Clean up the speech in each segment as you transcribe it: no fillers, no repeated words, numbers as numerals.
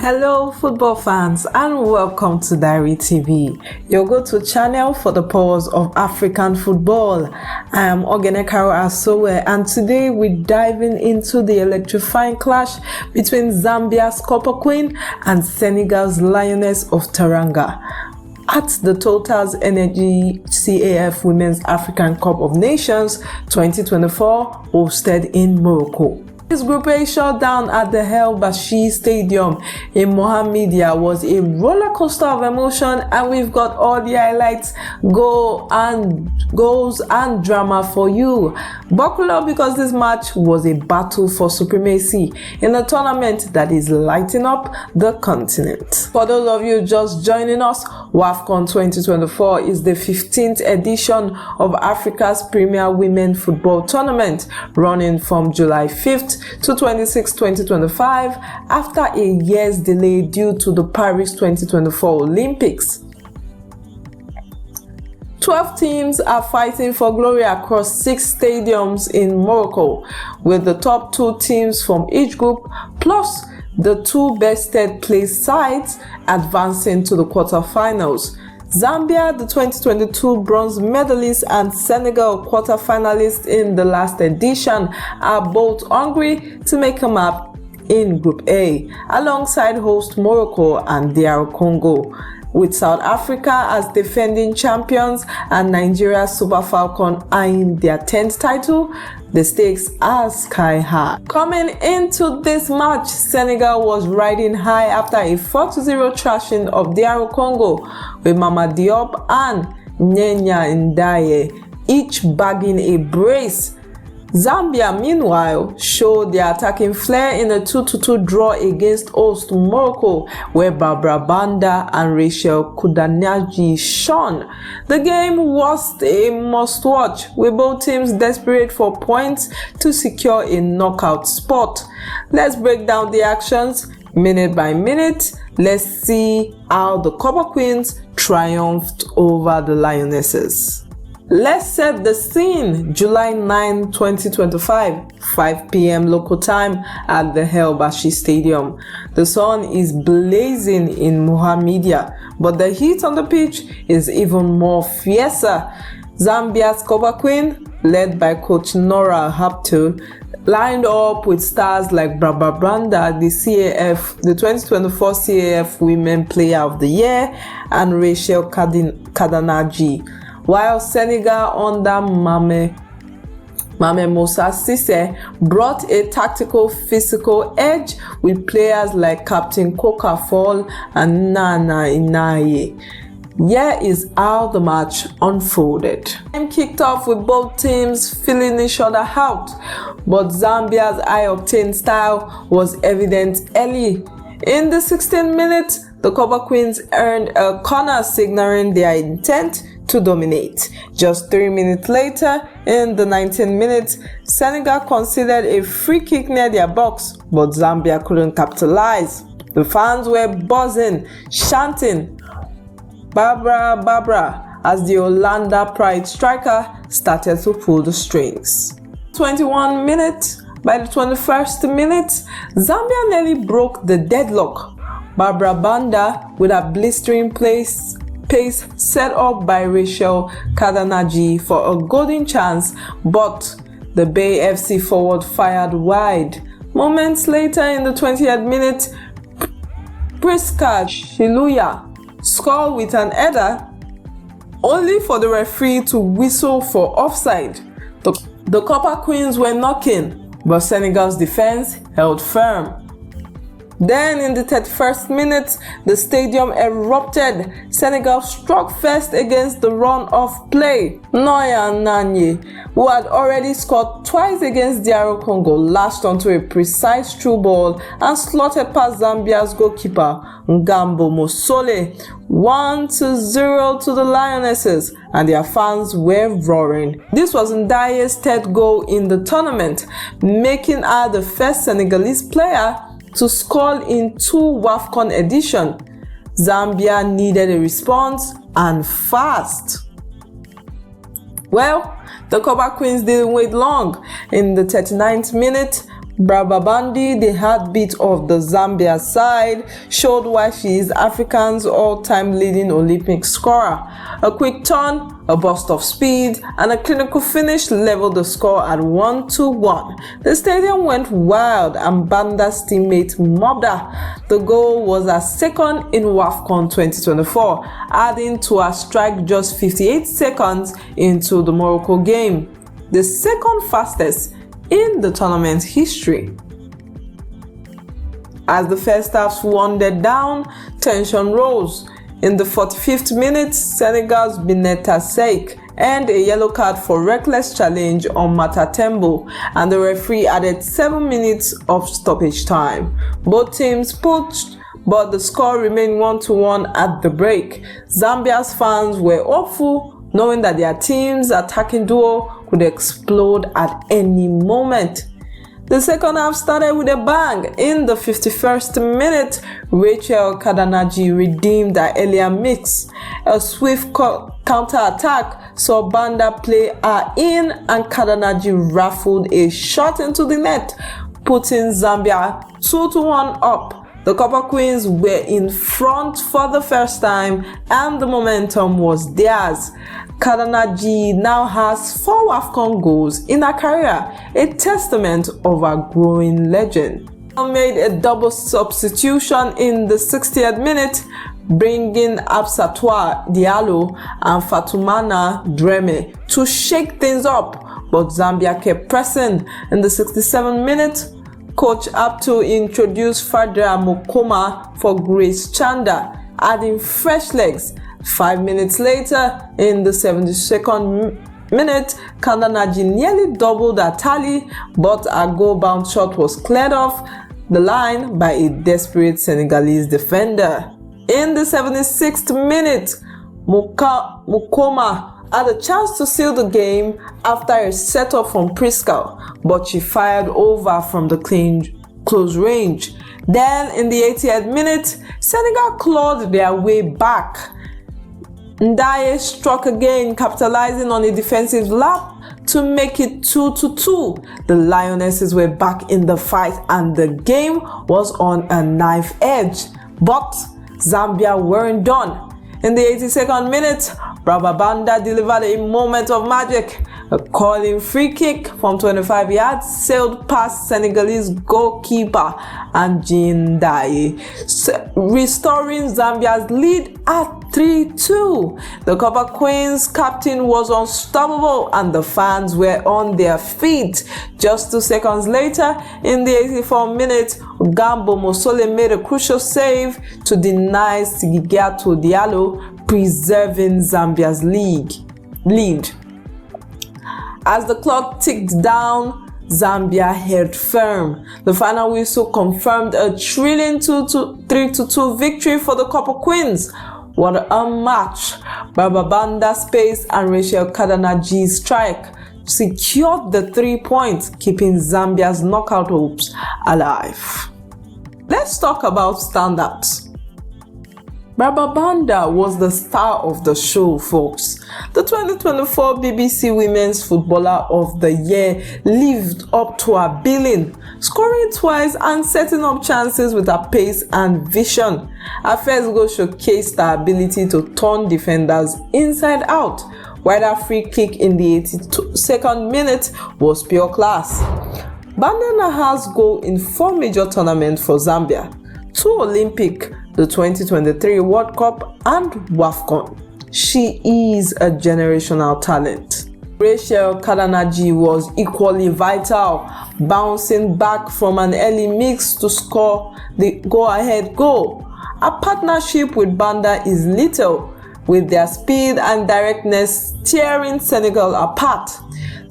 Hello football fans and welcome to Diary TV, your go-to channel for the pulse of African football. I am Nguenar Ndiaye and today we're diving into the electrifying clash between Zambia's Copper Queen and Senegal's Lionesses of Teranga at the TotalEnergies CAF Women's African Cup of Nations 2024 hosted in Morocco. This Group A showdown at the Bachir Stadium in Mohammédia was a roller coaster of emotion, and we've got all the highlights, goals and drama for you. Buckle up because this match was a battle for supremacy in a tournament that is lighting up the continent. For those of you just joining us, WAFCON 2024 is the 15th edition of Africa's premier women football tournament, running from July 5th to 26, 2025 after a year's delay due to the Paris 2024 Olympics. 12 teams are fighting for glory across 6 stadiums in Morocco, with the top 2 teams from each group plus the 2 best third-place sides advancing to the quarterfinals. Zambia, the 2022 bronze medalist, and Senegal, quarter-finalist in the last edition, are both hungry to make a mark in Group A, alongside host Morocco and DR Congo, with South Africa as defending champions and Nigeria's Super Falcons eyeing their 10th title. The stakes are sky high. Coming into this match, Senegal was riding high after a 4-0 thrashing of DR Congo, with Mama Diop and Nguenar Ndiaye each bagging a brace. Zambia, meanwhile, showed their attacking flair in a 2-2 draw against host Morocco, where Barbra Banda and Racheal Kundananji shone. The game was a must-watch, with both teams desperate for points to secure a knockout spot. Let's break down the actions minute by minute. Let's see how the Copper Queens triumphed over the Lionesses. Let's set the scene. July 9, 2025, 5 p.m. local time at the Bachir Stadium. The sun is blazing in Mohammédia, but the heat on the pitch is even more fiercer. Zambia's Copper Queen, led by coach Nguenar Ndiaye, lined up with stars like Barbra Banda, the 2024 CAF Women Player of the Year, and Racheal Kundananji, while Senegal under Mohammédia brought a tactical physical edge with players like Captain Kokafol and Nguenar Ndiaye. Here is how the match unfolded. The game kicked off with both teams feeling each other out, but Zambia's high-octane style was evident early. In the 16th minute, the Copper Queens earned a corner signaling their intent to dominate. Just 3 minutes later, in the 19th minute, Senegal conceded a free kick near their box, but Zambia couldn't capitalize. The fans were buzzing, chanting Barbra, as the Orlando Pride striker started to pull the strings. 21 minutes. By the 21st minute, Zambia nearly broke the deadlock. Barbra Banda, with a blistering pace set up by Racheal Kundananji for a golden chance, but the Bay FC forward fired wide. Moments later, in the 20th minute, Priska Shiluya scored with an header, only for the referee to whistle for offside. The Copper Queens were knocking, but Senegal's defense held firm. Then in the 31st minute, the stadium erupted. Senegal struck first against the run of play. Nguenar Ndiaye, who had already scored twice against DR Congo, lashed onto a precise through ball and slotted past Zambia's goalkeeper, Ngambo Musole. 1-0 to the Lionesses, and their fans were roaring. This was Ndiaye's 3rd goal in the tournament, making her the first Senegalese player to score in 2 WAFCON editions. Zambia needed a response, and fast. Well, the Copper Queens didn't wait long. In the 39th minute, Barbra Banda, the heartbeat of the Zambia side, showed why she is Africa's all-time leading Olympic scorer. A quick turn, a burst of speed, and a clinical finish leveled the score at 1-1. The stadium went wild and Banda's teammate mobbed her. The goal was her second in WAFCON 2024, adding to her strike just 58 seconds into the Morocco game, the second fastest in the tournament history. As the first half wound down, tension rose. In the 45th minute, Senegal's Bineta Seik earned a yellow card for reckless challenge on Matatembo, and the referee added 7 minutes of stoppage time. Both teams pushed, but the score remained 1-1 at the break. Zambia's fans were hopeful, knowing that their team's attacking duo could explode at any moment. The second half started with a bang. In the 51st minute, Racheal Kundananji redeemed her earlier mix. A swift counter-attack saw Banda play her in, and Kundananji rifled a shot into the net, putting Zambia 2-1 up. The Copper Queens were in front for the first time, and the momentum was theirs. Kundananji now has 4 WAFCON goals in her career, a testament of her growing legend. She made a double substitution in the 60th minute, bringing Absatoa Diallo and Fatoumata Dreme to shake things up, but Zambia kept pressing. In the 67th minute, Coach Abtu introduced Fadra Mokoma for Grace Chanda, adding fresh legs. 5 minutes later, in the 72nd minute, Kundananji nearly doubled her tally, but a goal-bound shot was cleared off the line by a desperate Senegalese defender. In the 76th minute, Mokoma had a chance to seal the game after a setup from Priscal, but she fired over from the close range. Then, in the 80th minute, Senegal clawed their way back. Ndiaye struck again, capitalizing on a defensive lap to make it 2-2. The Lionesses were back in the fight and the game was on a knife edge. But Zambia weren't done. In the 82nd minute, Barbra Banda delivered a moment of magic. A calling free kick from 25 yards sailed past Senegalese goalkeeper Nguenar Ndiaye, restoring Zambia's lead at 3-2. The Copper Queens captain was unstoppable and the fans were on their feet. Just 2 seconds later, in the 84th minute, Ngambo Musole made a crucial save to deny Sigigato Diallo, preserving Zambia's lead. As the clock ticked down, Zambia held firm. The final whistle confirmed a thrilling 3-2 victory for the Copper Queens. What a match! Barbra Banda's pace and Racheal Kundananji's strike secured the 3 points, keeping Zambia's knockout hopes alive. Let's talk about standouts. Barbra Banda was the star of the show, folks. The 2024 BBC Women's Footballer of the Year lived up to her billing, scoring twice and setting up chances with her pace and vision. Her first goal showcased her ability to turn defenders inside out, while her free kick in the 82nd minute was pure class. Banda has goal in 4 major tournaments for Zambia: 2 Olympic, the 2023 World Cup, and WAFCON. She is a generational talent. Racheal Kundananji was equally vital, bouncing back from an early mix to score the go-ahead goal. Her partnership with Banda is lethal, with their speed and directness tearing Senegal apart.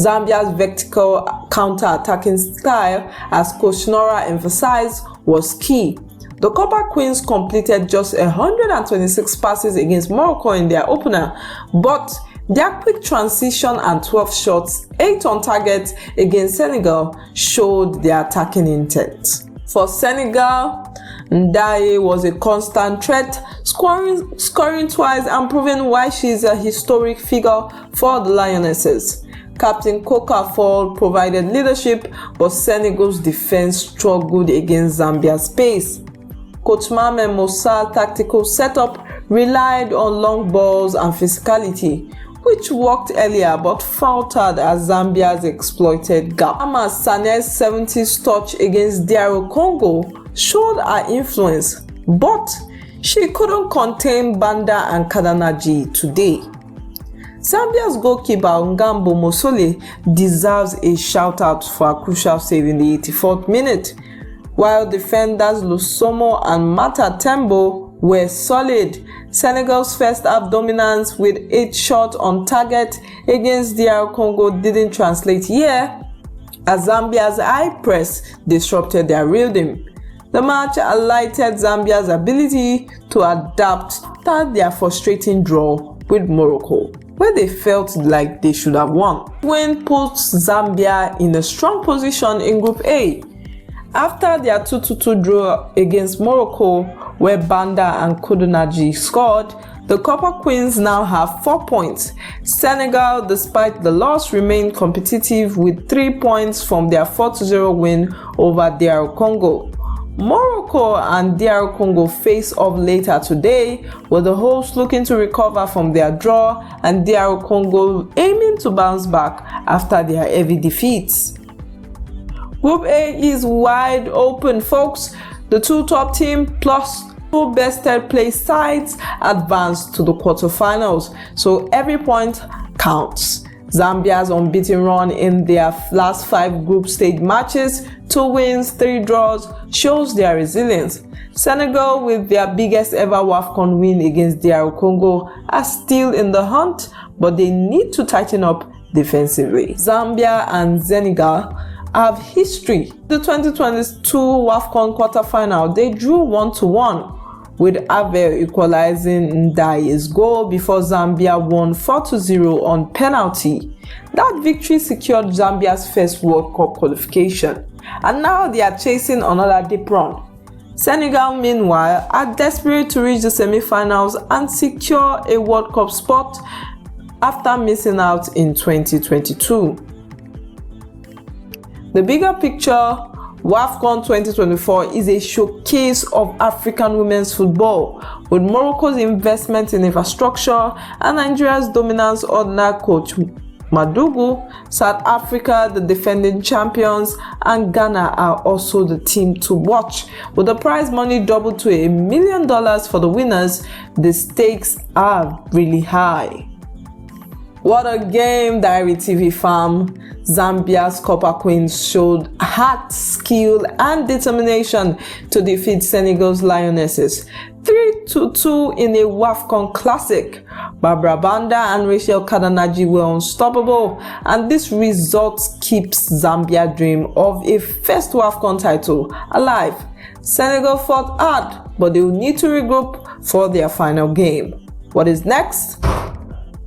Zambia's vertical counter-attacking style, as Coach Nora emphasized, was key. The Copper Queens completed just 126 passes against Morocco in their opener, but their quick transition and 12 shots, 8 on target against Senegal, showed their attacking intent. For Senegal, Ndiaye was a constant threat, scoring twice and proving why she is a historic figure for the Lionesses. Captain Okafor provided leadership, but Senegal's defense struggled against Zambia's pace. Coach Mohammédia Mussole's tactical setup relied on long balls and physicality, which worked earlier but faltered as Zambia's exploited gap. Sané's 70s touch against DR Congo showed her influence, but she couldn't contain Banda and Kundananji today. Zambia's goalkeeper Ngambo Musole deserves a shout-out for a crucial save in the 84th minute, while defenders Lusomo and Mata Tembo were solid. Senegal's first half dominance with 8 shots on target against DR Congo didn't translate here, as Zambia's high press disrupted their rhythm. The match highlighted Zambia's ability to adapt after their frustrating draw with Morocco, where they felt like they should have won. Win puts Zambia in a strong position in Group A. After their 2-2 draw against Morocco, where Banda and Kundananji scored, the Copper Queens now have 4 points. Senegal, despite the loss, remained competitive with 3 points from their 4-0 win over DR Congo. Morocco and DR Congo face off later today, with the hosts looking to recover from their draw and DR Congo aiming to bounce back after their heavy defeats. Group A is wide open, folks. The 2 top teams plus 2 best third place sides advance to the quarterfinals, so every point counts. Zambia's unbeaten run in their last 5 group stage matches, 2 wins, 3 draws, shows their resilience. Senegal, with their biggest ever WAFCON win against DR Congo, are still in the hunt, but they need to tighten up defensively. Zambia and Senegal have history. The 2022 WAFCON quarterfinal, they drew 1-1, with Ave equalizing Ndiaye's goal before Zambia won 4-0 on penalty. That victory secured Zambia's first World Cup qualification, and now they are chasing another deep run. Senegal, meanwhile, are desperate to reach the semi-finals and secure a World Cup spot after missing out in 2022. The bigger picture, WAFCON 2024 is a showcase of African women's football, with Morocco's investment in infrastructure and Nigeria's dominance under coach Madugu. South Africa, the defending champions, and Ghana are also the team to watch. With the prize money doubled to $1 million for the winners, the stakes are really high. What a game, Diary TV fam. Zambia's Copper Queens showed heart, skill, and determination to defeat Senegal's Lionesses 3-2 in a WAFCON classic. Barbra Banda and Racheal Kundananji were unstoppable, and this result keeps Zambia's dream of a first WAFCON title alive. Senegal fought hard, but they will need to regroup for their final game. What is next?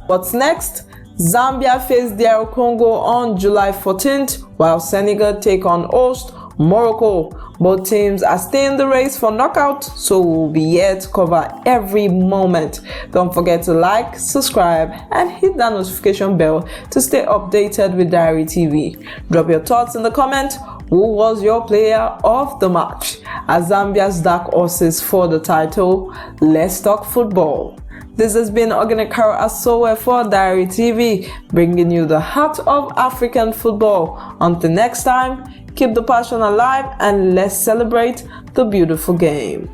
What's next? Zambia face DR Congo on July 14th, while Senegal take on host Morocco. Both teams are staying in the race for knockout, so we'll be here to cover every moment. Don't forget to like, subscribe, and hit that notification bell to stay updated with Diary TV. Drop your thoughts in the comment. Who was your player of the match? As Zambia's dark horses for the title, let's talk football. This has been Nguenar Ndiaye for Diary TV, bringing you the heart of African football. Until next time, keep the passion alive and let's celebrate the beautiful game.